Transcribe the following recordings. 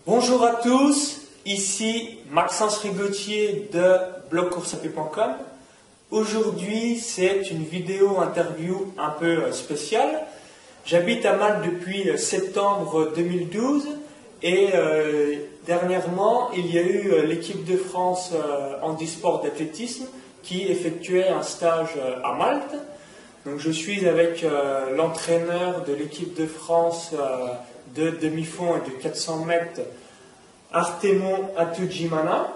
Bonjour à tous, ici Maxence Rigotier de blogcourseapied.com. Aujourd'hui, c'est une vidéo interview un peu spéciale. J'habite à Malte depuis septembre 2012 et dernièrement, il y a eu l'équipe de France handisport d'athlétisme qui effectuait un stage à Malte. Donc je suis avec l'entraîneur de l'équipe de France de demi-fond et de 400 mètres, Artemon Atujimana.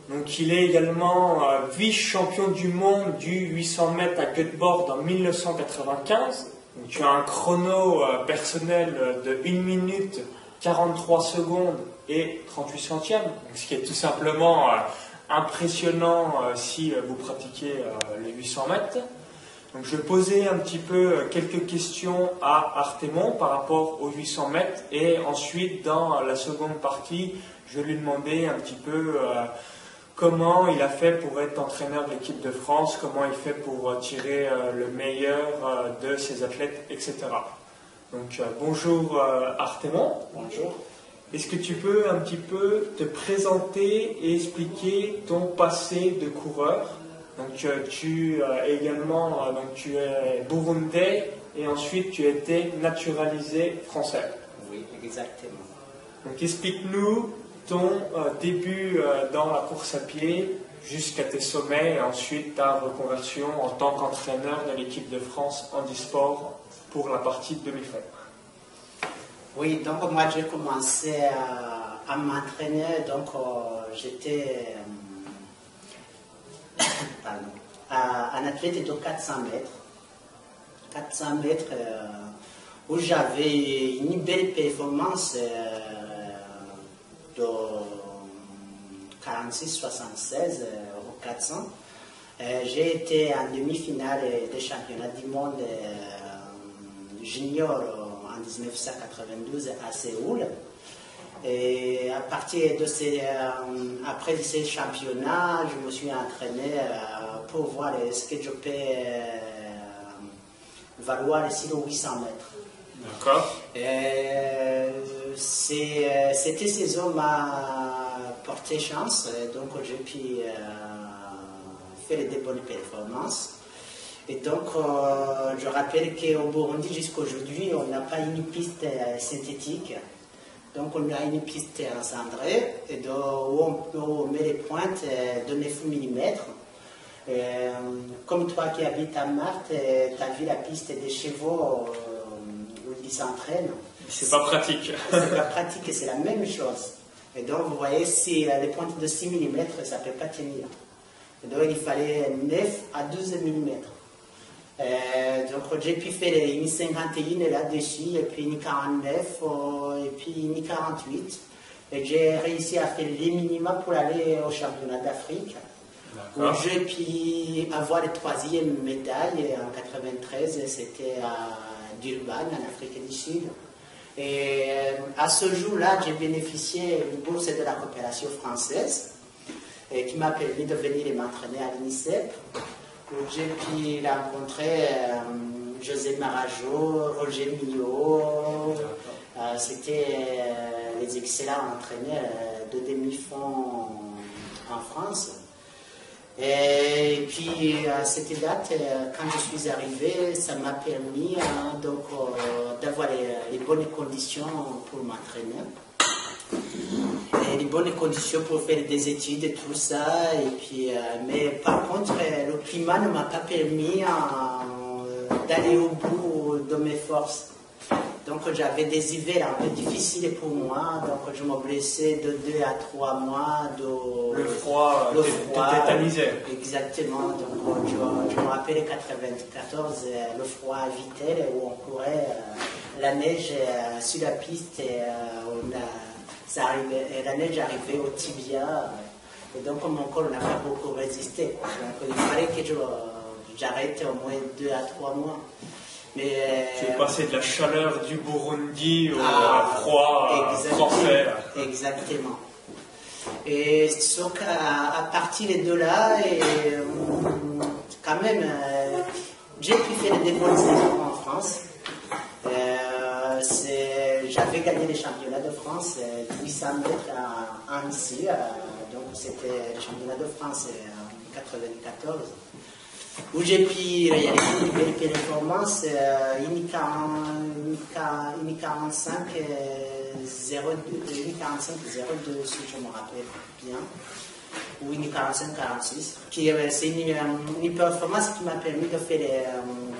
Donc il est également vice-champion du monde du 800 mètres à cutboard en 1995. Donc tu as un chrono personnel de 1 minute 43 secondes et 38 centièmes, donc ce qui est tout simplement impressionnant si vous pratiquez les 800 mètres. Donc je vais poser un petit peu quelques questions à Artemon par rapport aux 800 mètres et ensuite dans la seconde partie je vais lui demander un petit peu comment il a fait pour être entraîneur de l'équipe de France, comment il fait pour tirer le meilleur de ses athlètes, etc. Donc bonjour Artemon. Bonjour. Est-ce que tu peux un petit peu te présenter et expliquer ton passé de coureur? Donc tu également tu es burundais et ensuite tu as été naturalisé français. Oui, exactement. Donc explique-nous ton début dans la course à pied jusqu'à tes sommets et ensuite ta reconversion en tant qu'entraîneur de l'équipe de France handisport pour la partie demi-fond. Oui, donc moi j'ai commencé à m'entraîner, donc j'étais un athlète de 400 mètres. 400 mètres où j'avais une belle performance de 46-76 au 400. J'ai été en demi-finale des championnats du monde junior en 1992 à Séoul. Et à partir de après ces championnats, je me suis entraîné pour voir ce que je peux valoir sur les 800 mètres. D'accord. Cette saison m'a porté chance, donc j'ai pu faire de bonnes performances. Et donc, je rappelle qu'au Burundi, jusqu'à aujourd'hui, on n'a pas une piste synthétique. Donc, on a une piste encendrée où on met les pointes de 9 mm. Comme toi qui habites à Malte, tu as vu la piste des chevaux où ils s'entraînent. C'est pas pratique. C'est pas pratique, c'est la même chose. Et donc, vous voyez, si les pointes de 6 mm, ça ne peut pas tenir. Et donc, il fallait 9 à 12 mm. Donc j'ai pu faire une 51 là-dessus, et puis une 49, et puis une 48. Et j'ai réussi à faire les minima pour aller au championnat d'Afrique. Où j'ai pu avoir la 3e médaille en 93, c'était à Durban, en Afrique du Sud. Et à ce jour-là, j'ai bénéficié d'une bourse de la coopération française qui m'a permis de venir m'entraîner à l'UNICEF. J'ai pu rencontrer José Marajo, Roger Millot. C'était les excellents entraîneurs de demi-fond en France. Et puis à cette date, quand je suis arrivé, ça m'a permis d'avoir les bonnes conditions pour m'entraîner. Et les bonnes conditions pour faire des études et tout ça. Et puis, mais par contre, le climat ne m'a pas permis d'aller au bout de mes forces. Donc j'avais des hivers un peu difficiles pour moi. Donc je me blessais de 2 à 3 mois. Le froid te tétanisait. Exactement. Donc je me rappelle 94, le froid à Vittel où on courait la neige sur la piste et la neige arrivait au tibia, et donc mon corps n'a pas beaucoup résisté. Donc il fallait que j'arrête au moins 2 à 3 mois. Mais, tu es passé de la chaleur du Burundi au froid français. Exactement. Et donc à partir de là, quand même, j'ai pu faire des bonnes saisons en France. J'avais gagné les championnats de France de 800 mètres à Annecy. Donc c'était le championnat de France en 1994. Où j'ai pu réaliser une belle performance, une 45 02 si je me rappelle bien, ou une 45-46. C'est une performance qui m'a permis de faire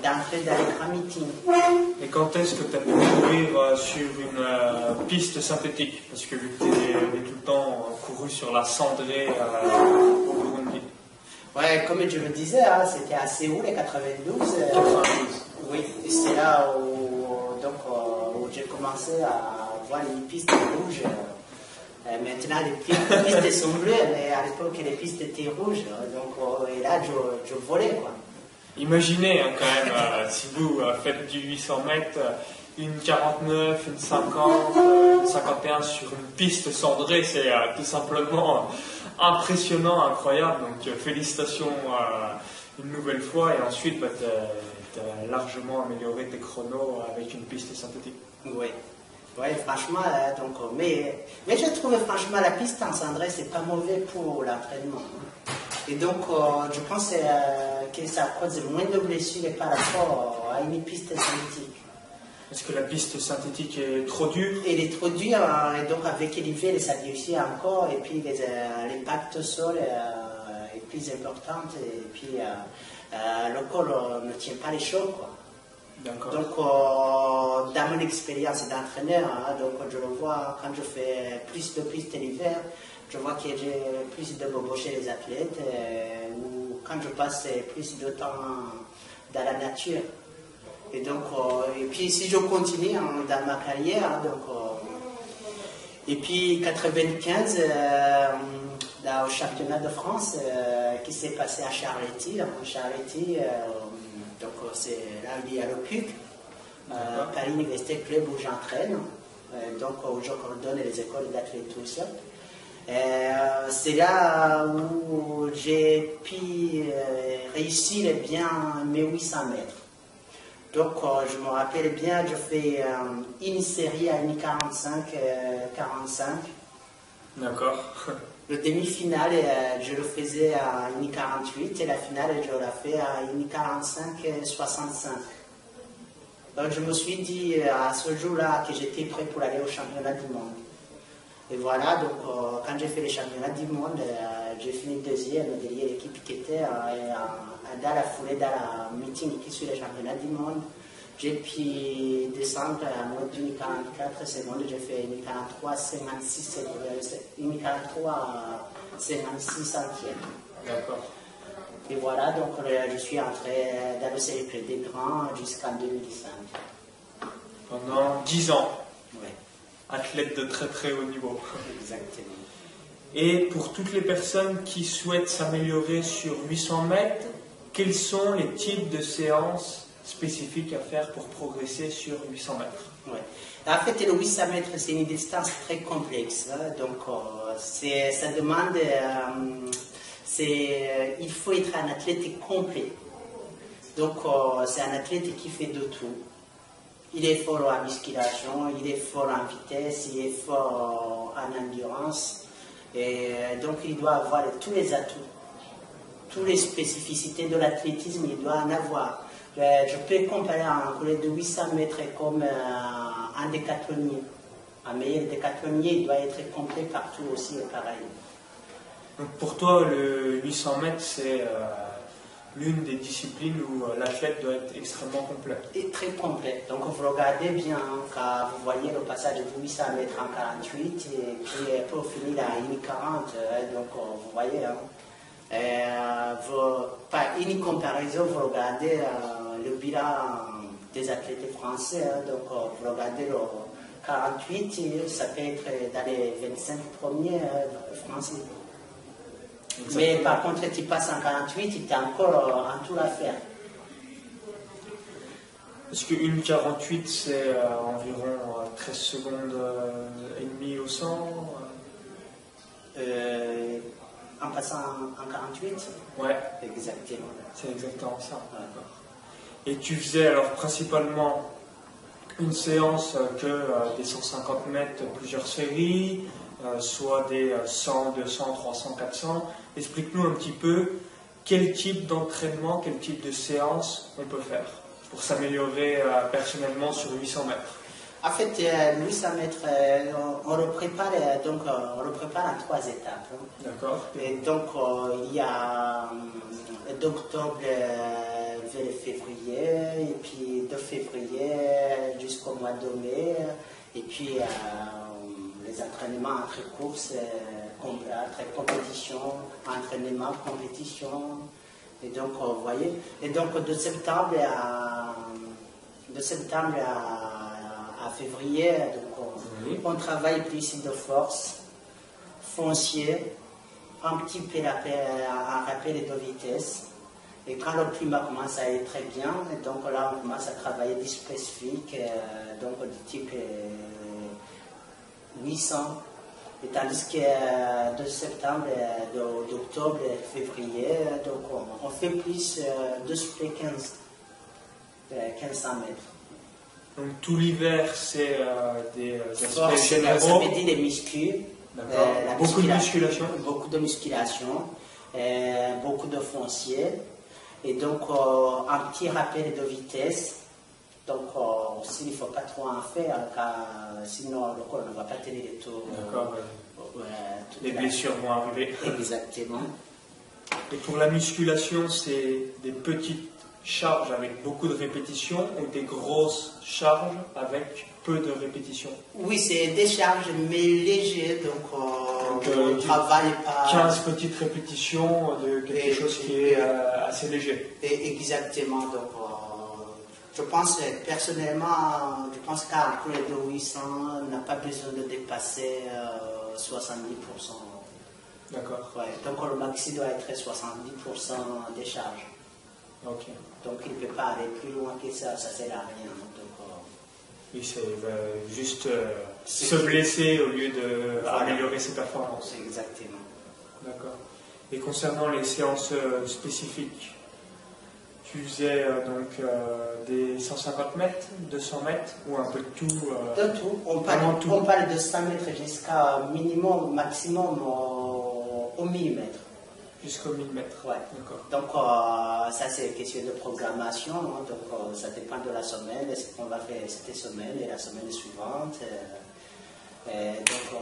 d'entrer dans les grands meetings. Et quand est-ce que tu as pu courir sur une piste synthétique? Parce que vu que tu avais tout le temps couru sur la cendrée au Burundi. Ouais, comme je le disais, hein, c'était à Séoul en 92. Oui, c'est là où j'ai commencé à voir les pistes rouges. Maintenant, les pistes sont bleues, mais à l'époque, les pistes étaient rouges. Donc, et là, je volais, quoi. Imaginez hein, quand même, si vous faites du 800 mètres, une 49, une 50, une 51 sur une piste cendrée, c'est tout simplement impressionnant, incroyable. Donc félicitations une nouvelle fois et ensuite tu as largement amélioré tes chronos avec une piste synthétique. Oui. Ouais, franchement, mais je trouve franchement la piste en cendrée, c'est pas mauvais pour l'entraînement. Et donc, je pense que ça cause moins de blessures par rapport à une piste synthétique. Est-ce que la piste synthétique est trop dure? Elle est trop dure, et donc avec l'hiver, ça durcit encore, et puis l'impact au sol est plus important, et puis le corps ne tient pas les chocs, quoi. Donc, dans mon expérience d'entraîneur, hein, donc je le vois quand je fais plus de pistes l'hiver, je vois que j'ai plus de bobo chez les athlètes, ou quand je passe plus de temps dans la nature. Et donc, et puis si je continue hein, dans ma carrière, hein, donc, et puis 95, au championnat de France, qui s'est passé à Charletti, donc c'est là il y a le PUC, Paris Université Club où j'entraîne, donc où je coordonne les écoles d'athlétisme. C'est là où j'ai pu réussir bien mes 800 mètres. Donc je me rappelle bien, je fais une série à une 45. D'accord. Le demi-finale, je le faisais à une 48 et la finale, je la fais à une 45-65. Donc je me suis dit à ce jour-là que j'étais prêt pour aller au championnat du monde. Et voilà, donc quand j'ai fait les championnats du monde, j'ai fini deuxième derrière l'équipe qui était dans la foulée, dans la meeting qui suit les championnats du monde. J'ai pu descendre à moins d'une 44 secondes, j'ai fait une 43, 56, une 43, 56 centièmes. D'accord. Et voilà, donc je suis entré dans le cercle des grands jusqu'en 2005. Pendant 10 ans. Oui. Athlète de très très haut niveau. Exactement. Et pour toutes les personnes qui souhaitent s'améliorer sur 800 mètres, quels sont les types de séances spécifiques à faire pour progresser sur 800 mètres? Ouais. En fait, le 800 mètres, c'est une distance très complexe. Hein, donc, ça demande... il faut être un athlète complet. Donc, c'est un athlète qui fait de tout. Il est fort en musculation, il est fort en vitesse, il est fort en endurance. Et donc, il doit avoir tous les atouts. Toutes les spécificités de l'athlétisme, il doit en avoir. Je peux comparer un collègue de 800 mètres comme un décathlonier. Un meilleur décathlonier, il doit être complet partout aussi, pareil. Donc pour toi, le 800 mètres, c'est l'une des disciplines où l'athlète doit être extrêmement complet. Et très complet. Donc vous regardez bien, quand vous voyez le passage de 800 mètres en 48, et puis pour finir à 1,40, donc vous voyez, hein, par une comparaison, vous regardez le bilan des athlètes français, hein, donc vous regardez le 48, ça peut être dans les 25 premiers français. Exactement. Mais par contre, tu passes en 48, tu as encore en tout à faire. Est-ce qu'une 48, c'est environ 13 secondes et demie au 100 En passant en 48? Ouais. Exactement. C'est exactement ça. D'accord. Et tu faisais alors principalement une séance que des 150 mètres, plusieurs séries, soit des 100, 200, 300, 400. Explique-nous un petit peu quel type d'entraînement, quel type de séance on peut faire pour s'améliorer personnellement sur 800 mètres. En fait, 800 mètres, on le prépare, on le prépare en 3 étapes. D'accord. Et donc, il y a d'octobre vers février, et puis de février jusqu'au mois de mai, et puis les entraînements entre courses, entre compétition, entraînement, compétition. Et donc, vous voyez, et donc de septembre à février, donc on travaille plus de force, foncier, un petit peu un rappel de vitesse. Et quand le climat commence à être très bien, et donc là on commence à travailler des spécifiques, donc du type 800. Et tandis que de septembre, d'octobre et février, donc on fait plus de spray 1500 mètres. Donc tout l'hiver, c'est des aspects généraux. Ça veut dire des muscles. Beaucoup de musculation. Beaucoup de musculation, beaucoup de foncier. Et donc un petit rappel de vitesse. Donc aussi, il ne faut pas trop en faire, car sinon le corps ne va pas tenir les tours. D'accord. Les blessures vont arriver. Exactement. Et pour la musculation, c'est des petites charges avec beaucoup de répétitions ou des grosses charges avec peu de répétitions? Oui, c'est des charges mais légères, donc on ne travaille pas... 15 petites répétitions de quelque chose qui est assez léger. Exactement, donc je pense personnellement, qu'un cours de 800 n'a pas besoin de dépasser 70%. D'accord. Ouais, donc le maxi doit être 70% des charges. Ok. Donc il ne peut pas aller plus loin que ça, ça ne sert à rien. Oui, c'est juste se blesser au lieu d'améliorer ses performances. Exactement. D'accord. Et concernant les séances spécifiques, tu faisais donc des 150 mètres, 200 mètres ou un peu de tout De tout. On parle de 100 mètres jusqu'à minimum, maximum au millimètre. Jusqu'au 1000 mètres. Ouais. Donc, ça, c'est une question de programmation. Hein. Donc, ça dépend de la semaine, ce qu'on va faire cette semaine et la semaine suivante. Donc,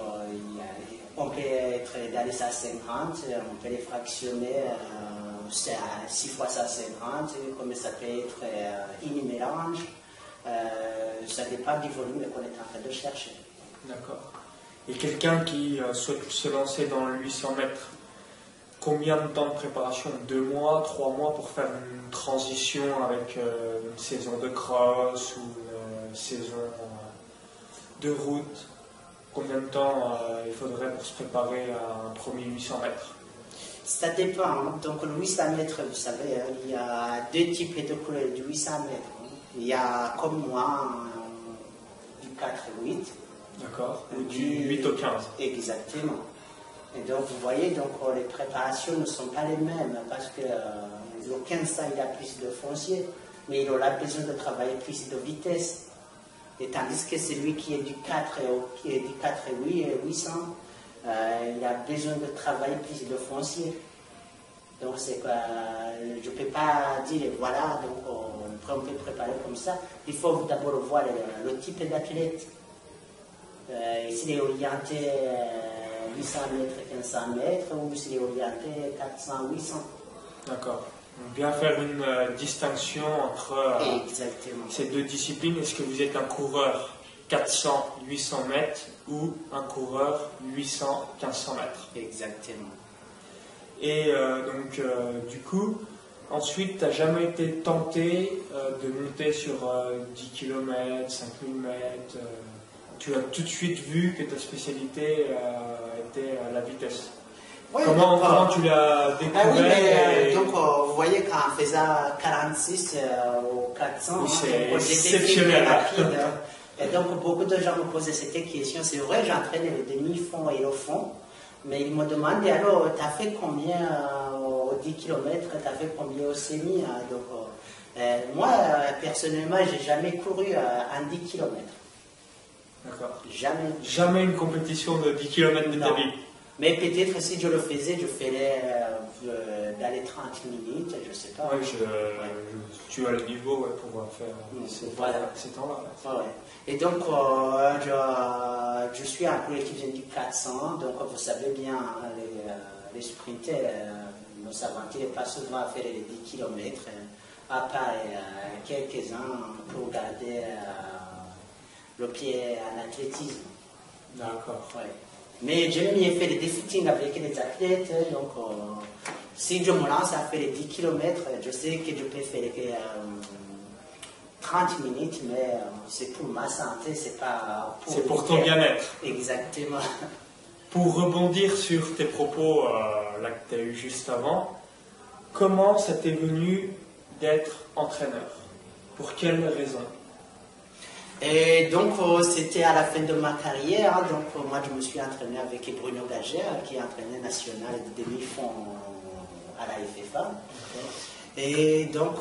on peut être dans les 150, on peut les fractionner 6 fois 150, comme ça peut être une mélange. Ça dépend du volume qu'on est en train de chercher. D'accord. Et quelqu'un qui souhaite se lancer dans le 800 mètres, combien de temps de préparation? 2 mois, 3 mois pour faire une transition avec une saison de cross ou une saison de route? Combien de temps il faudrait pour se préparer à un premier 800 mètres? Ça dépend. Hein. Donc le 800 mètres, vous savez, il y a 2 types de couleurs du 800 mètres. Hein. Il y a comme moi du 4 et 8. D'accord. Ou du 8 au 15. Exactement. Et donc, vous voyez, donc, les préparations ne sont pas les mêmes parce que le 1500, il a plus de foncier, mais il aura besoin de travailler plus de vitesse. Et tandis que celui qui est du 4 et 800, il a besoin de travailler plus de foncier. Donc, c'est quoi, je ne peux pas dire, voilà, donc, on peut préparer comme ça. Il faut d'abord voir le type d'athlète. S'il est orienté 800 mètres, 1500 mètres, ou s'il est orienté 400, 800. D'accord. Donc bien faire une distinction entre ces deux disciplines. Est-ce que vous êtes un coureur 400, 800 mètres ou un coureur 800, 1500 mètres? Exactement. Et donc, du coup, ensuite, tu n'as jamais été tenté de monter sur 10 km, 5000 mètres tu as tout de suite vu que ta spécialité était la vitesse. Oui, comment tu l'as découvert donc, vous voyez, quand on faisait 46 ou 400, oui, c'est exceptionnel. Rapide. Et donc, beaucoup de gens me posaient cette question. C'est vrai, j'entraîne le demi-fond et le fond, mais ils me demandaient alors, tu as fait combien au 10 km, tu as fait combien au semi? Donc, Moi, personnellement, j'ai jamais couru un 10 km. D'accord. Jamais. Jamais une compétition de 10 km de ta vie. Mais peut-être si je le faisais, je ferais dans les 30 minutes, je ne sais pas. Oui, tu as le niveau pour faire ces temps-là. Ouais. Et donc, je suis un collectif du 400, donc vous savez bien, les sprinters ne s'aventurent pas souvent à faire les 10 km, à part quelques-uns pour garder le pied en athlétisme. D'accord. Ouais. Mais j'aime bien faire des footings avec les athlètes, donc si je me lance à faire les 10 km, je sais que je peux faire 30 minutes, mais c'est pour ma santé, c'est pas pour... C'est pour ton bien-être. Exactement. Pour rebondir sur tes propos là que tu as eu juste avant, comment ça t'est venu d'être entraîneur? Pour quelles raisons? Et donc, c'était à la fin de ma carrière. Donc, moi, je me suis entraîné avec Bruno Gagère, qui est entraîneur national de demi-fond à la FFA. Et donc...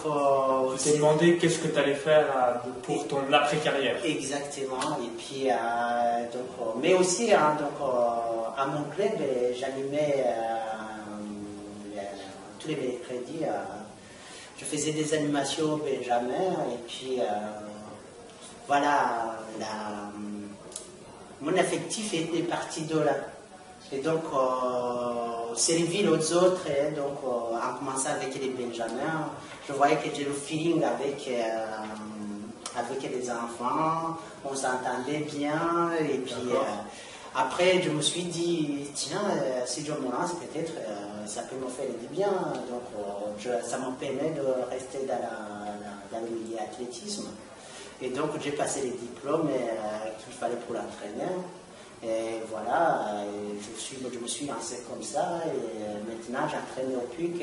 tu t'es demandé qu'est-ce que tu allais faire pour ton après-carrière. Exactement. Et puis, mais aussi, donc, à mon club, j'animais tous les mercredis. Je faisais des animations au Benjamin. Et puis... voilà, mon affectif était parti de là. Et donc, servir aux autres, donc, en commençant avec les Benjamins, je voyais que j'ai le feeling avec les enfants, on s'entendait bien, et puis après, je me suis dit, tiens, si je me lance, peut-être, ça peut me faire du bien. Donc, ça me permet de rester dans le milieu athlétisme. Et donc, j'ai passé les diplômes qu'il fallait pour l'entraîneur. Et voilà, je me suis lancé comme ça. Et maintenant, j'entraîne au PUC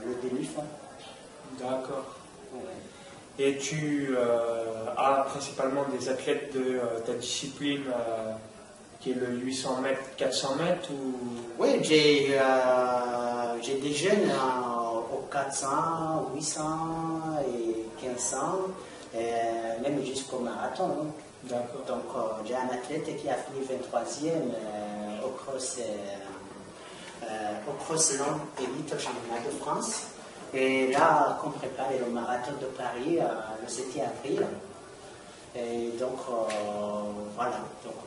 le demi-fond. D'accord. Ouais. Et tu as principalement des athlètes de ta discipline qui est le 800 mètres, 400 mètres ou... Oui, j'ai des jeunes au 400, 800 et 1500. Même jusqu'au marathon. D'accord. Donc, j'ai un athlète qui a fini 23e au cross long élite au championnat de France. Et là, on prépare le marathon de Paris le 7 avril. Et donc, voilà. Donc,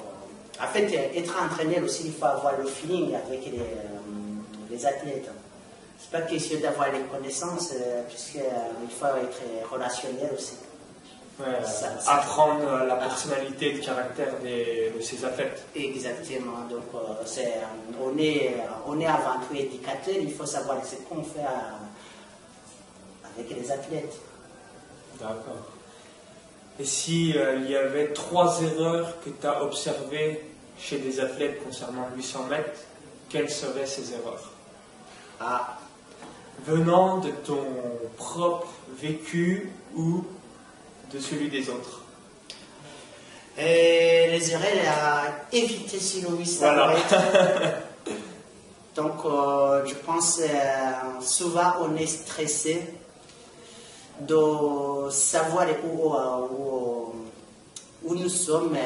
en fait, être entraîneur aussi, il faut avoir le feeling avec les athlètes. C'est pas question d'avoir les connaissances, puisqu'il faut être relationnel aussi. Ouais, apprendre la personnalité et le caractère de ces athlètes. Exactement. Donc, on est avant tout éducateur, il faut savoir ce qu'on fait avec les athlètes. D'accord. Et si il y avait 3 erreurs que tu as observées chez des athlètes concernant le 800 mètres, quelles seraient ces erreurs? Venant de ton propre vécu ou de celui des autres? Et les erreurs à éviter sur le 800 mètres. Donc, je pense souvent on est stressé de savoir où nous sommes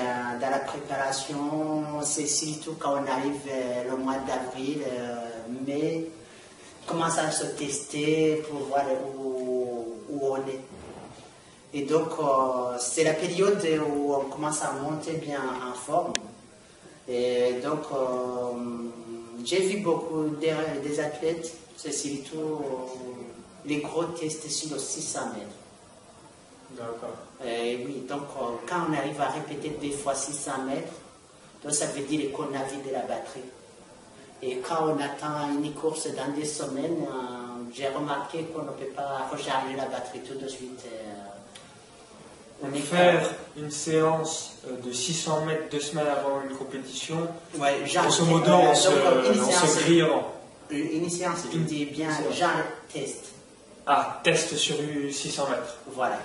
dans la préparation. C'est surtout quand on arrive le mois d'avril, mai, commence à se tester pour voir où on est. Et donc, c'est la période où on commence à monter bien en forme. Et donc, j'ai vu beaucoup des athlètes, c'est surtout les gros tests sur le 600 mètres. D'accord. Et oui, donc quand on arrive à répéter 2 fois 600 mètres, donc ça veut dire qu'on a vidé la batterie. Et quand on attend une course dans des semaines, j'ai remarqué qu'on ne peut pas recharger la batterie tout de suite. Faire une séance de 600 mètres 2 semaines avant une compétition, ouais, grosso modo, on se grille avant. Une séance, je dis bien, genre test. Ah, test sur 600 mètres. Voilà.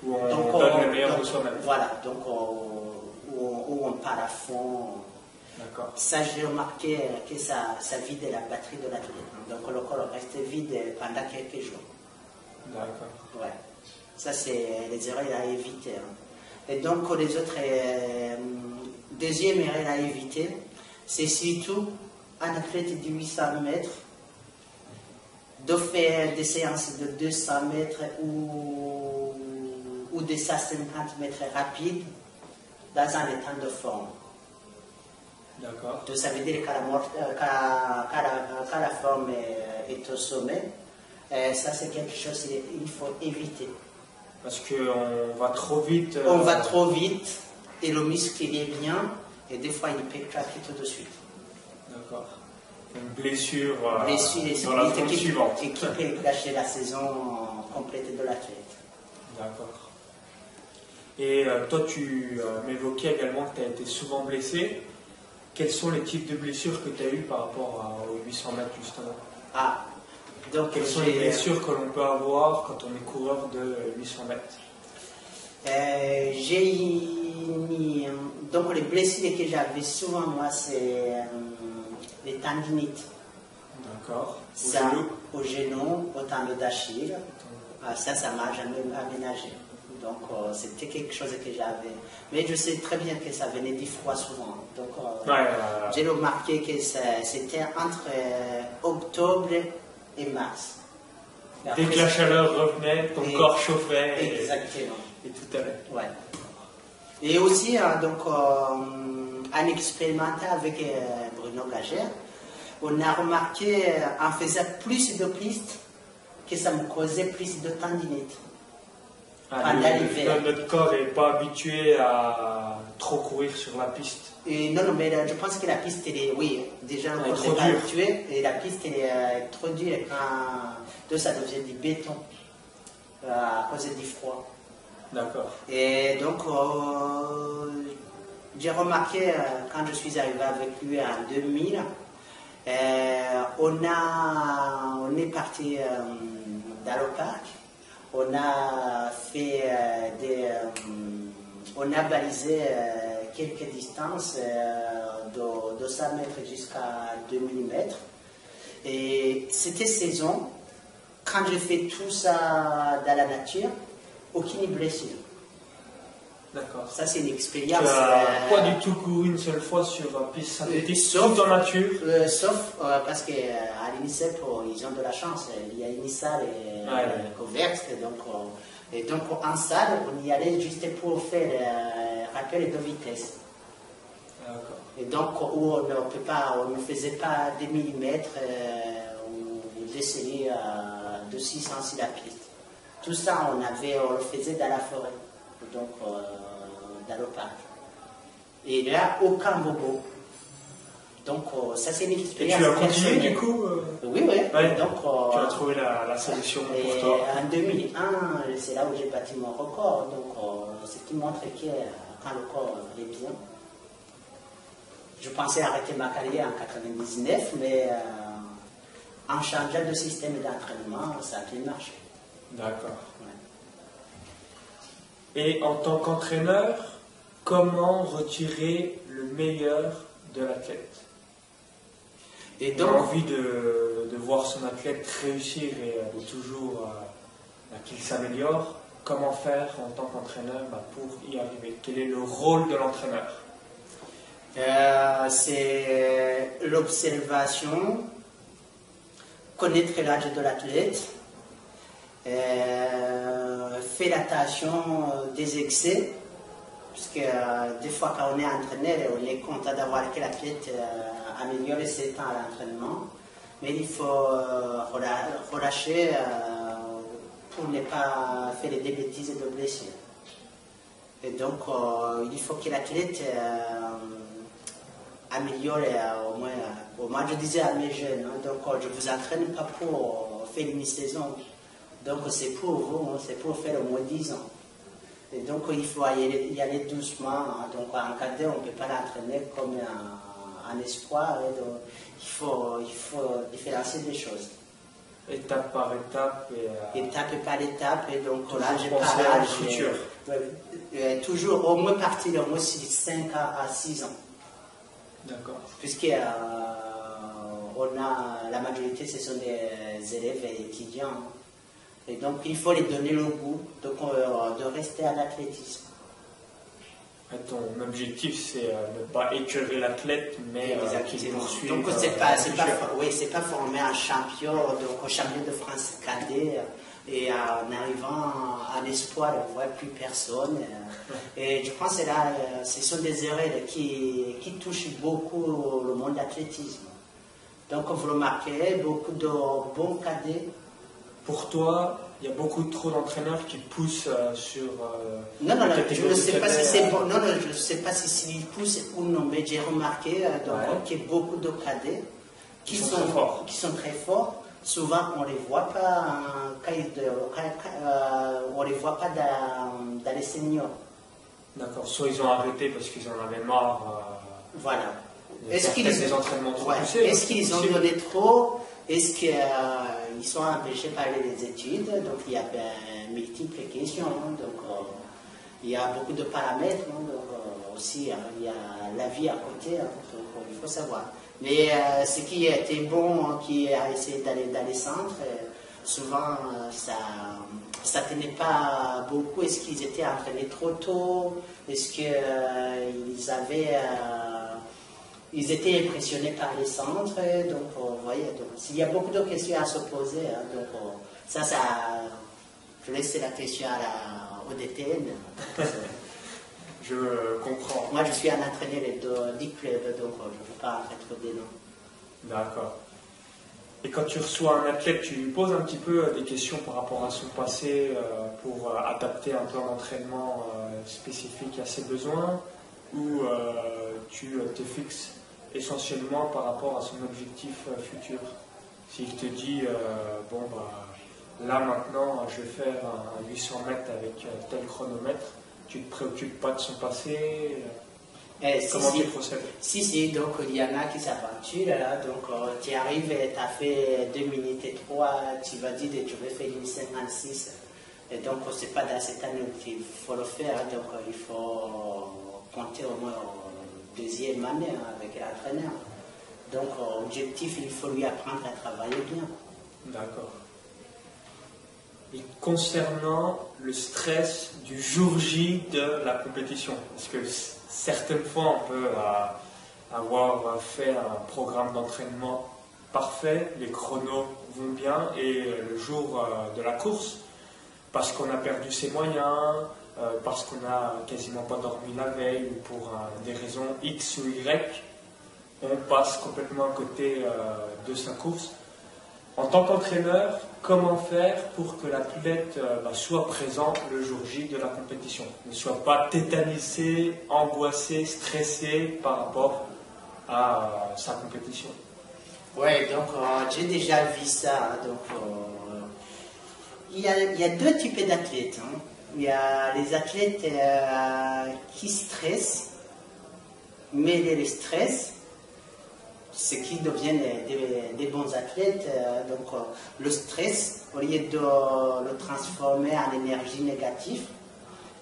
Où on donne le meilleur de soi-même. Voilà, donc où on part à fond. D'accord. Ça, j'ai remarqué que ça vide la batterie de l'athlète. Donc le corps reste vide pendant quelques jours. D'accord. Ouais. Ça, c'est les erreurs à éviter. Et donc, les autres, deuxième erreur à éviter, c'est surtout un athlète de 800 mètres de faire des séances de 200 mètres ou de 150 mètres rapides dans un état de forme. D'accord. Donc, ça veut dire quand la forme est au sommet, ça c'est quelque chose qu'il faut éviter. Parce qu'on va trop vite. On va trop vite et le muscle il est bien et des fois il peut craquer tout de suite. D'accord. Une blessure, dans la zone suivante. Et qui peut gâcher la saison complète de l'athlète. D'accord. Et toi, tu m'évoquais également que tu as été souvent blessé. Quels sont les types de blessures que tu as eues par rapport aux 800 mètres justement? Donc, quelles sont les blessures que l'on peut avoir quand on est coureur de 800 mètres? Donc les blessures que j'avais souvent, moi, c'est les tendinites. D'accord. Au genou, au tendon d'Achille. Ça m'a jamais aménagé. Donc c'était quelque chose que j'avais. Mais je sais très bien que ça venait du froid souvent. Donc j'ai remarqué que c'était entre octobre et mars. Dès que la chaleur revenait, ton corps chauffait. Exactement. Et tout allait. Ouais. Et aussi, en expérimentant avec Bruno Gagère, on a remarqué en faisant plus de pistes que ça me causait plus de tendinite. Notre corps n'est pas habitué à trop courir sur la piste. Non, mais je pense que la piste, déjà le corps n'est pas habitué, et la piste elle est trop dure quand ça devient du béton à cause du froid. D'accord. Et donc, j'ai remarqué quand je suis arrivé avec lui en 2000, on est parti dans le parc. On a fait on a balisé quelques distances de 100 mètres jusqu'à 2000 mètres. Et c'était saison. Quand j'ai fait tout ça dans la nature, aucune blessure. D'accord. Ça, c'est une expérience. Tu n'as pas du tout couru une seule fois sur piste synthétique, sauf en nature. Sauf parce qu'à l'INICEP, ils ont de la chance. Il y a une salle couverte. Et donc, en salle, on y allait juste pour faire rappel de vitesse. D'accord. Et donc, où on ne faisait pas des millimètres ou des séries de 600 sur la piste. Tout ça, on le faisait dans la forêt. Donc dans le parc. Et là, aucun bobo. Donc ça c'est une expérience. Et tu as continué du coup Oui. Ouais. Donc, tu as trouvé la solution pour toi. En 2001, c'est là où j'ai battu mon record. Donc ce qui montre que quand le corps est bien. Je pensais arrêter ma carrière en 99, mais en changeant de système d'entraînement, ça a bien marché. D'accord. Et en tant qu'entraîneur, comment retirer le meilleur de l'athlète? Et donc, on a envie de voir son athlète réussir et de toujours qu'il s'améliore. Comment faire en tant qu'entraîneur pour y arriver? Quel est le rôle de l'entraîneur? C'est l'observation, connaître l'âge de l'athlète, faire attention des excès, parce que des fois quand on est entraîneur, on est content d'avoir que l'athlète améliore ses temps à l'entraînement, mais il faut relâcher pour ne pas faire des bêtises et de blessures. Et donc il faut que l'athlète améliore au moins je disais à mes jeunes, donc je ne vous entraîne pas pour faire une saison. Donc c'est pour vous, c'est pour faire au moins 10 ans. Et donc il faut y aller doucement. Donc en cadet, on ne peut pas l'entraîner comme un espoir. Donc, il faut différencier des choses. Étape par étape. Étape par étape. Et donc là, j'ai pensé à le futur. Toujours au moins partir au moins 5 à 6 ans. D'accord. Puisque la majorité, ce sont des élèves et étudiants. Et donc, il faut les donner le goût de rester à l'athlétisme. Ton objectif, c'est ne pas écœurer l'athlète, mais qu'il poursuive. Donc, c'est pas former un champion, donc au champion de France cadet, et en arrivant à l'espoir, on ne voit plus personne. Et je pense que là, ce sont des erreurs qui touchent beaucoup le monde de l'athlétisme. Donc, vous remarquez, beaucoup de bons cadets. Pour toi, il y a beaucoup trop d'entraîneurs qui poussent sur... non, je ne sais pas si c'est bon. Non, je ne sais pas si s'ils poussent ou non, mais j'ai remarqué qu'il y a beaucoup de cadets qui sont très forts. Souvent, on ne les voit pas on les voit pas dans les seniors. D'accord, soit ils ont arrêté parce qu'ils en avaient marre. Voilà. Est-ce qu'ils ont donné trop? Est-ce qu'ils sont empêchés par les études? Donc il y a multiples questions. Donc il y a beaucoup de paramètres. Donc aussi il y a la vie à côté. Donc il faut savoir. Mais ce qui était bon, qui a essayé d'aller dans les centres, souvent ça ne tenait pas beaucoup. Est-ce qu'ils étaient entraînés trop tôt? Est-ce qu'ils avaient... ils étaient impressionnés par les centres, donc vous voyez, il y a beaucoup de questions à se poser. Donc je laisse la question au DTN. Je comprends. Moi, je suis un entraîneur de 10 clubs, donc je ne veux pas être des noms. D'accord. Et quand tu reçois un athlète, tu lui poses un petit peu des questions par rapport à son passé pour adapter un plan d'entraînement spécifique à ses besoins, ou tu te fixes essentiellement par rapport à son objectif futur. S'il te dit, là maintenant je vais faire un 800 mètres avec tel chronomètre, tu ne te préoccupes pas de son passé, comment tu procèdes? Si, donc il y en a qui s'aventurent, donc tu arrives et tu as fait 2 minutes et 3, tu vas dire que tu veux faire une 56, et donc c'est pas dans cette année qu'il faut le faire, donc il faut compter au moins deuxième année avec l'entraîneur. Donc, objectif, il faut lui apprendre à travailler bien. D'accord. Et concernant le stress du jour J de la compétition, parce que certaines fois, on peut avoir fait un programme d'entraînement parfait, les chronos vont bien, et le jour de la course, parce qu'on a perdu ses moyens, parce qu'on n'a quasiment pas dormi la veille ou pour des raisons X ou Y, on passe complètement à côté de sa course. En tant qu'entraîneur, comment faire pour que l'athlète soit présent le jour J de la compétition, ne soit pas tétanisé, angoissé, stressé par rapport à sa compétition? Oui, donc j'ai déjà vu ça. Donc, il y a 2 types d'athlètes. Il y a les athlètes qui stressent, mais les stress, ce qui deviennent des bons athlètes. Donc le stress, au lieu de le transformer en énergie négative,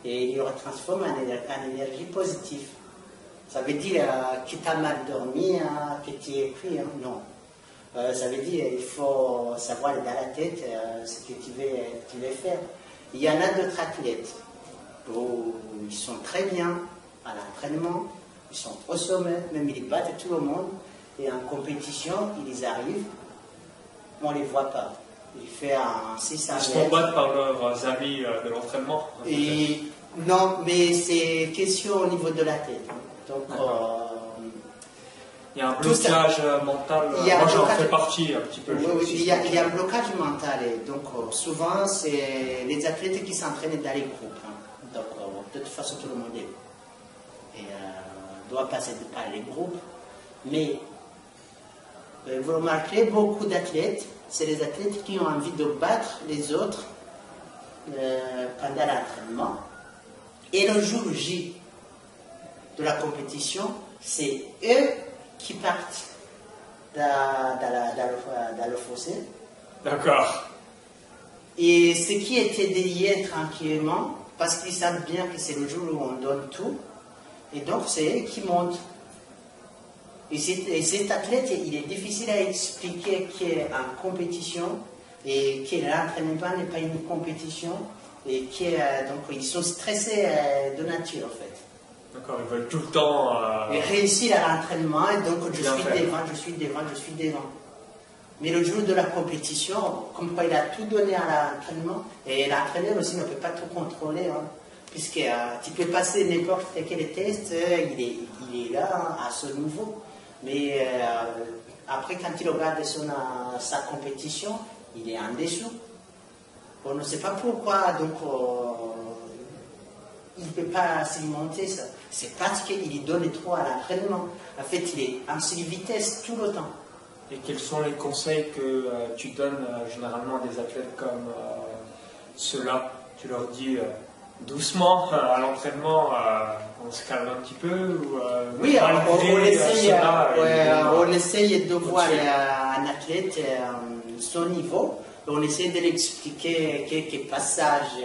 et il le transforme en énergie positive. Ça veut dire que tu as mal dormi, que tu es pris, non. Ça veut dire qu'il faut savoir dans la tête ce que tu veux faire. Il y en a d'autres athlètes où ils sont très bien à l'entraînement, ils sont au sommet, même ils battent tout le monde, et en compétition, ils arrivent, on ne les voit pas. Ils font un 600 mètres. Ils se combattent par leurs amis de l'entraînement? Non, mais c'est question au niveau de la tête. Donc, il y a un blocage mental, moi j'en fais partie un petit peu. Oui, il y a un blocage mental. Et donc souvent, c'est les athlètes qui s'entraînent dans les groupes. Donc de toute façon, tout le monde doit passer par les groupes. Mais vous remarquerez, beaucoup d'athlètes, c'est les athlètes qui ont envie de battre les autres pendant l'entraînement. Et le jour J de la compétition, c'est eux qui partent dans le fossé. D'accord. Et ce qui était derrière tranquillement, parce qu'ils savent bien que c'est le jour où on donne tout, et donc c'est eux qui montent. Et cet athlète, il est difficile à expliquer qu'en compétition, et que l'entraînement n'est pas une compétition et donc ils sont stressés de nature en fait. D'accord, ils veulent tout le temps... Et réussir à l'entraînement et donc je suis devant. Mais le jour de la compétition, comme quoi il a tout donné à l'entraînement, et l'entraîneur aussi ne peut pas tout contrôler, hein, puisque tu peux passer n'importe quel test, il est là hein, à ce niveau. Mais après, quand il regarde sa compétition, il est en dessous. On ne sait pas pourquoi, donc il ne peut pas s'alimenter ça. C'est parce qu'il donne trop à l'entraînement. En fait, il est en vitesse tout le temps. Et quels sont les conseils que tu donnes généralement à des athlètes comme ceux-là? Tu leur dis doucement à l'entraînement, on se calme un petit peu ou, oui, on essaye de voir un athlète son niveau. On essaie de lui expliquer quelques passages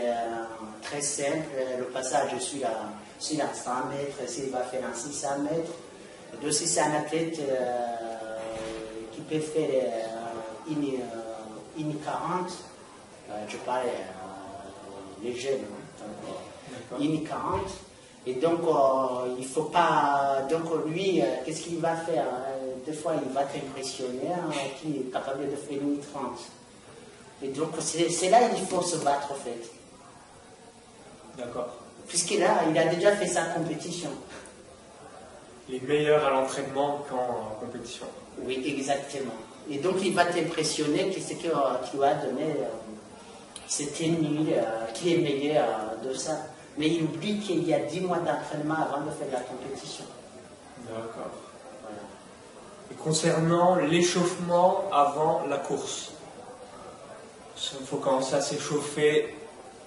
très simples. Le passage sur la 100 mètres, s'il va faire un 600 mètres. Et aussi, c'est un athlète qui peut faire une 40. Je parle les jeunes. Une 40. Et donc, il ne faut pas. Donc, lui, qu'est-ce qu'il va faire? Des fois, il va t'impressionner, qui est capable de faire une 30. Et donc, c'est là qu'il faut se battre, en fait. D'accord. Puisque là, il a déjà fait sa compétition. Les meilleurs à l'entraînement qu'en compétition. Oui, exactement. Et donc, il va t'impressionner que ce qu'il lui a donné, c'était nul, qu'il est meilleur de ça. Mais il oublie qu'il y a 10 mois d'entraînement avant de faire la compétition. D'accord. Voilà. Et concernant l'échauffement avant la course, il faut commencer à s'échauffer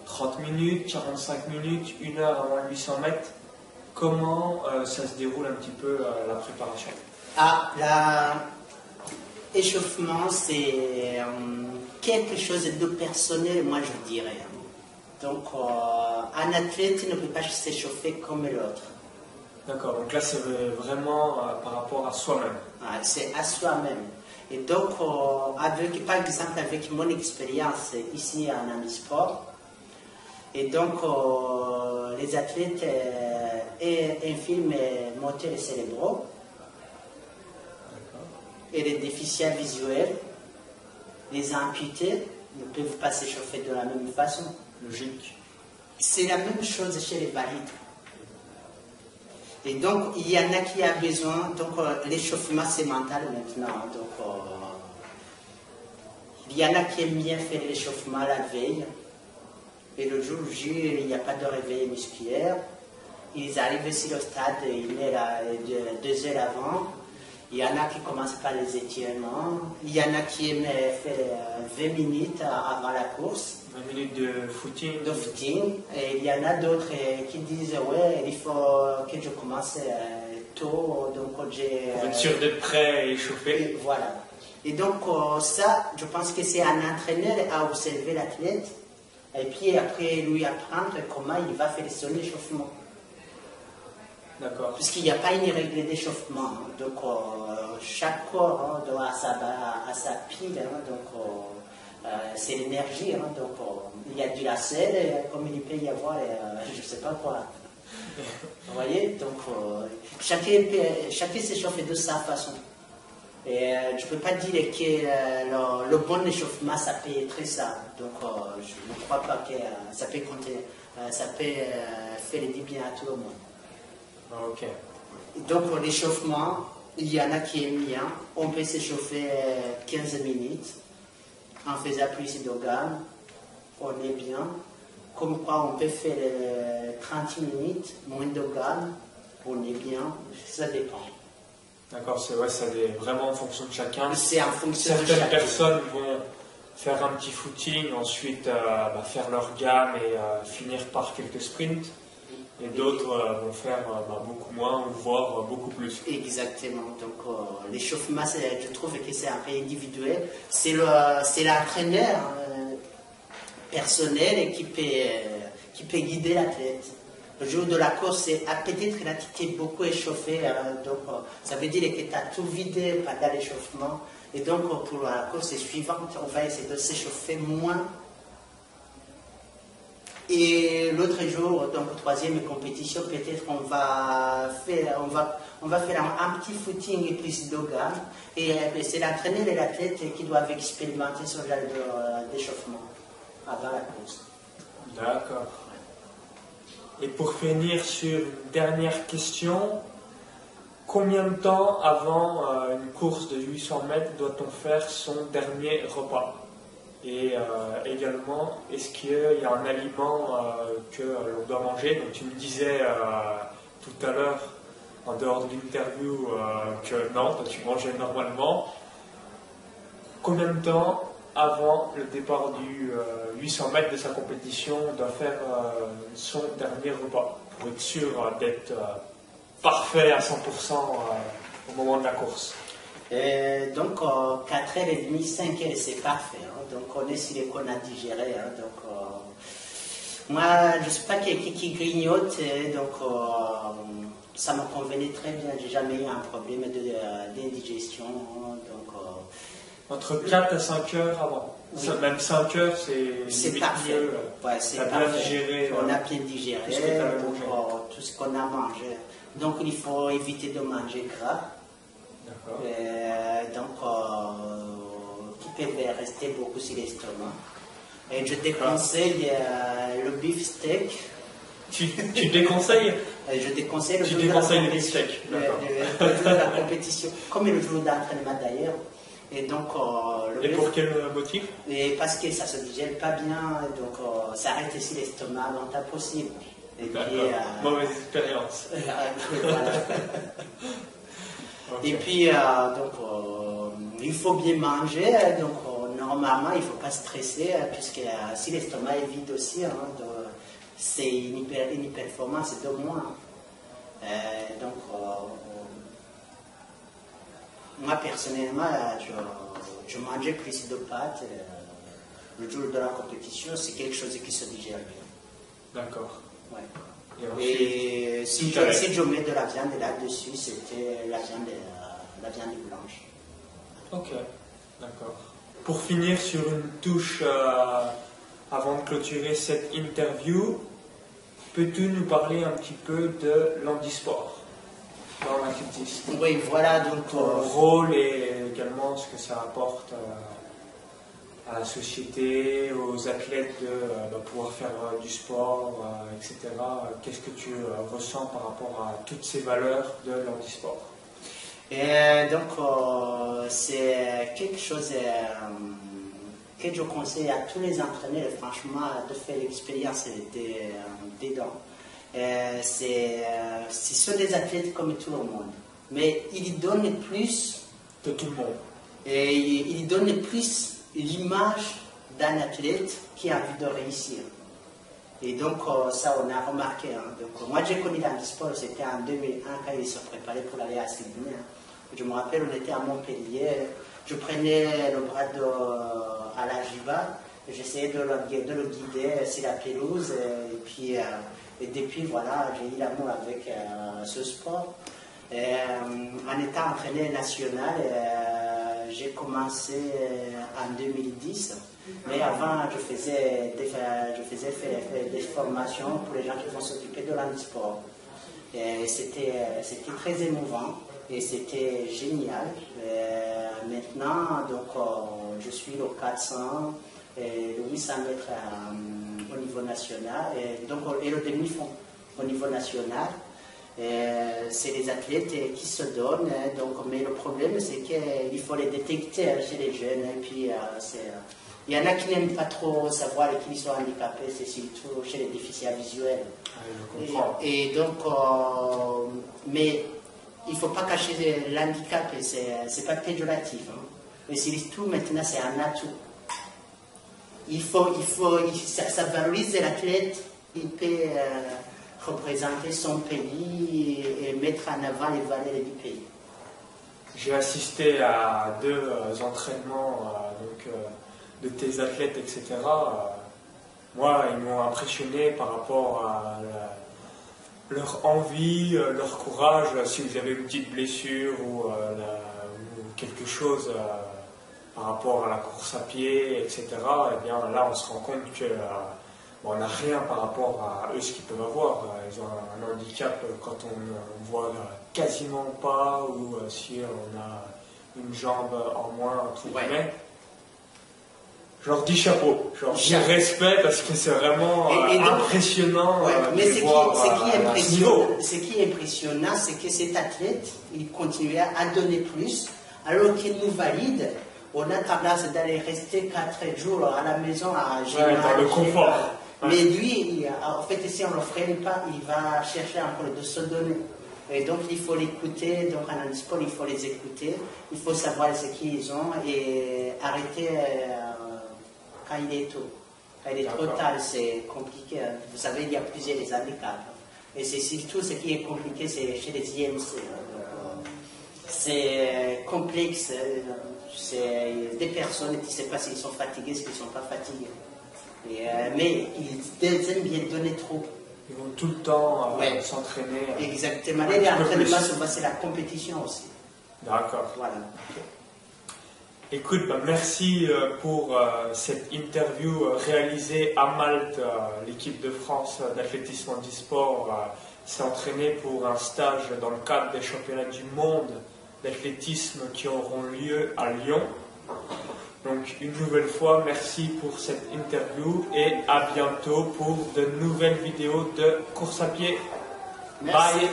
30 minutes, 45 minutes, 1 heure avant 800 mètres. Comment ça se déroule un petit peu la préparation? L'échauffement, c'est quelque chose de personnel, moi je dirais. Donc, un athlète ne peut pas s'échauffer comme l'autre. D'accord, donc là c'est vraiment par rapport à soi-même. C'est à soi-même. Et donc, par exemple, avec mon expérience ici en handisport, et donc les athlètes infirment moteurs cérébraux et les déficients visuels, les amputés ne peuvent pas s'échauffer de la même façon. Logique. C'est la même chose chez les valides. Et donc, il y en a qui ont besoin, donc l'échauffement c'est mental maintenant. Donc, il y en a qui aiment bien faire l'échauffement la veille. Et le jour J, il n'y a pas de réveil musculaire. Ils arrivent sur le stade 2 heures avant. Il y en a qui commencent par les étirements. Il y en a qui aiment faire 20 minutes avant la course. 20 minutes de footing. De footing. Et il y en a d'autres qui disent ouais, il faut que je commence tôt. Donc j'ai. Pour être sûr d'être prêt et échauffé. Voilà. Et donc ça, je pense que c'est un entraîneur à observer l'athlète. Et puis après lui apprendre comment il va faire son échauffement. D'accord. Puisqu'il n'y a pas une règle d'échauffement. Donc chaque corps doit à sa pile. C'est l'énergie. Donc il y a du lacet, comme il peut y avoir, je ne sais pas quoi. Vous voyez? Donc chacun s'échauffe de sa façon. Et je ne peux pas dire que le bon échauffement, ça peut être ça. Donc, je ne crois pas que ça peut compter, ça peut faire du bien à tout le monde. Ok. Donc, l'échauffement, il y en a qui aiment bien. On peut s'échauffer 15 minutes en faisant plus de gammes. On est bien. Comme quoi, on peut faire 30 minutes, moins de gammes. On est bien. Ça dépend. D'accord, c'est vraiment en fonction de chacun. C'est en fonction de chacun. Certaines personnes vont faire un petit footing, ensuite faire leur gamme et finir par quelques sprints. Et d'autres vont faire beaucoup moins ou voire beaucoup plus. Exactement. Donc l'échauffement, je trouve que c'est un peu individuel. C'est l'entraîneur personnel qui peut guider l'athlète. Le jour de la course, peut-être là, tu t'es beaucoup échauffé, donc ça veut dire que tu as tout vidé pendant l'échauffement. Et donc, pour la course suivante, on va essayer de s'échauffer moins. Et l'autre jour, donc troisième compétition, peut-être on va faire un petit footing et plus de gamme. Et c'est l'entraîneur et l'athlète qui doivent expérimenter ce genre d'échauffement avant la course. D'accord. Et pour finir sur une dernière question, combien de temps avant une course de 800 mètres doit-on faire son dernier repas? Et également, est-ce qu'il y a un aliment que l'on doit manger? Donc tu me disais tout à l'heure, en dehors de l'interview, que non, toi, tu mangeais normalement. Combien de temps avant le départ du 800 mètres de sa compétition on doit faire son dernier repas pour être sûr d'être parfait à 100% au moment de la course? Donc 4h30, 5h, c'est parfait. Hein. Donc on est sur les qu'on a digéré. Hein. Donc, moi, je ne suis pas quelqu'un qui grignote, donc ça me convenait très bien. J'ai jamais eu un problème d'indigestion. Donc, entre 4 à 5 heures avant. Oui. Même 5 heures, c'est parfait. Mieux. Ouais, c'est bien digéré. On a bien digéré tout ce qu'on a mangé. Donc il faut éviter de manger gras. Qui peut rester beaucoup sur l'estomac. Et je déconseille le beef steak. Tu déconseilles? Je déconseille le jour de beef steak. Le jour de la compétition, comme le jour d'entraînement d'ailleurs. Et donc, et pour quel motif? Et parce que ça ne se digère pas bien, donc ça reste ici l'estomac longtemps possible. Et puis, mauvaise expérience. Okay. Et puis, il faut bien manger, donc normalement, il ne faut pas stresser, puisque si l'estomac est vide aussi, hein, c'est une performance de moins. Moi, personnellement, je mangeais plus de pâtes. Le jour de la compétition, c'est quelque chose qui se digère bien. D'accord. Ouais. Et si je mets de la viande là-dessus, c'était la viande blanche. Ok, d'accord. Pour finir sur une touche, avant de clôturer cette interview, peux-tu nous parler un petit peu de l'handisport dans l'athlétisme? Oui, voilà. Donc, ton rôle et également ce que ça apporte à la société, aux athlètes de pouvoir faire du sport, etc. Qu'est-ce que tu ressens par rapport à toutes ces valeurs de l'handisport? Et donc, c'est quelque chose que je conseille à tous les entraîneurs, franchement, de faire l'expérience dedans. Ce sont des athlètes comme tout le monde, mais ils donnent plus de tout le monde. Et ils donnent plus l'image d'un athlète qui a envie de réussir. Et donc, ça, on a remarqué. Hein. Donc, moi, j'ai connu l'handisport, c'était en 2001 quand ils se préparaient pour aller à Sydney. Je me rappelle, on était à Montpellier, je prenais le bras à la Jiva, j'essayais de le guider sur la pelouse, et depuis, voilà, j'ai eu l'amour avec ce sport. En étant entraîneur national, j'ai commencé en 2010, mais avant, je faisais des formations pour les gens qui vont s'occuper de l'handisport. C'était très émouvant. Et c'était génial. Maintenant, donc, je suis le 400 et le 800 mètres au niveau national et le demi-fond au niveau national. C'est les athlètes qui se donnent. Donc, mais le problème, c'est qu'il faut les détecter chez les jeunes. Et puis, il y en a qui n'aiment pas trop savoir qu'ils sont handicapés, c'est surtout chez les déficients visuels. Je comprends. Et donc, mais il ne faut pas cacher l'handicap, c'est pas péjoratif. Hein. Mais surtout, maintenant, c'est un atout. Ça valorise l'athlète, il peut représenter son pays et mettre en avant les valeurs du pays. J'ai assisté à 2 entraînements de tes athlètes, etc. Moi, ils m'ont impressionné par rapport leur envie, leur courage. Si vous avez une petite blessure ou quelque chose par rapport à la course à pied, etc., eh bien là on se rend compte que on n'a rien par rapport à eux ce qu'ils peuvent avoir. Ils ont un handicap quand on voit quasiment pas, ou si on a une jambe en moins, entre guillemets. Je leur dis chapeau, je leur dis respect, parce que c'est vraiment impressionnant mais de voir ce qui est impressionnant, c'est que cet athlète, il continuait à donner plus, alors qu'il nous valide. On a tendance d'aller rester 4 jours à la maison à gérer dans le confort. Mais lui, en fait, si on ne le freine pas, il va chercher encore de se donner. Et donc, il faut l'écouter. Donc, en handisport, il faut les écouter. Il faut savoir ce qu'ils ont et arrêter quand il est tôt. Quand il est trop tard, c'est compliqué. Vous savez, il y a plusieurs handicaps. Et c'est surtout ce qui est compliqué, c'est chez les IMC. C'est complexe. C'est des personnes qui ne savent pas s'ils sont fatigués, s'ils ne sont pas fatigués. Mais ils aiment bien donner trop. Ils vont tout le temps s'entraîner. Exactement. L'entraînement, c'est la compétition aussi. D'accord. Voilà. Écoute, merci pour cette interview réalisée à Malte. L'équipe de France d'athlétisme handisport s'est entraînée pour un stage dans le cadre des championnats du monde d'athlétisme qui auront lieu à Lyon. Donc une nouvelle fois, merci pour cette interview et à bientôt pour de nouvelles vidéos de course à pied. Merci. Bye.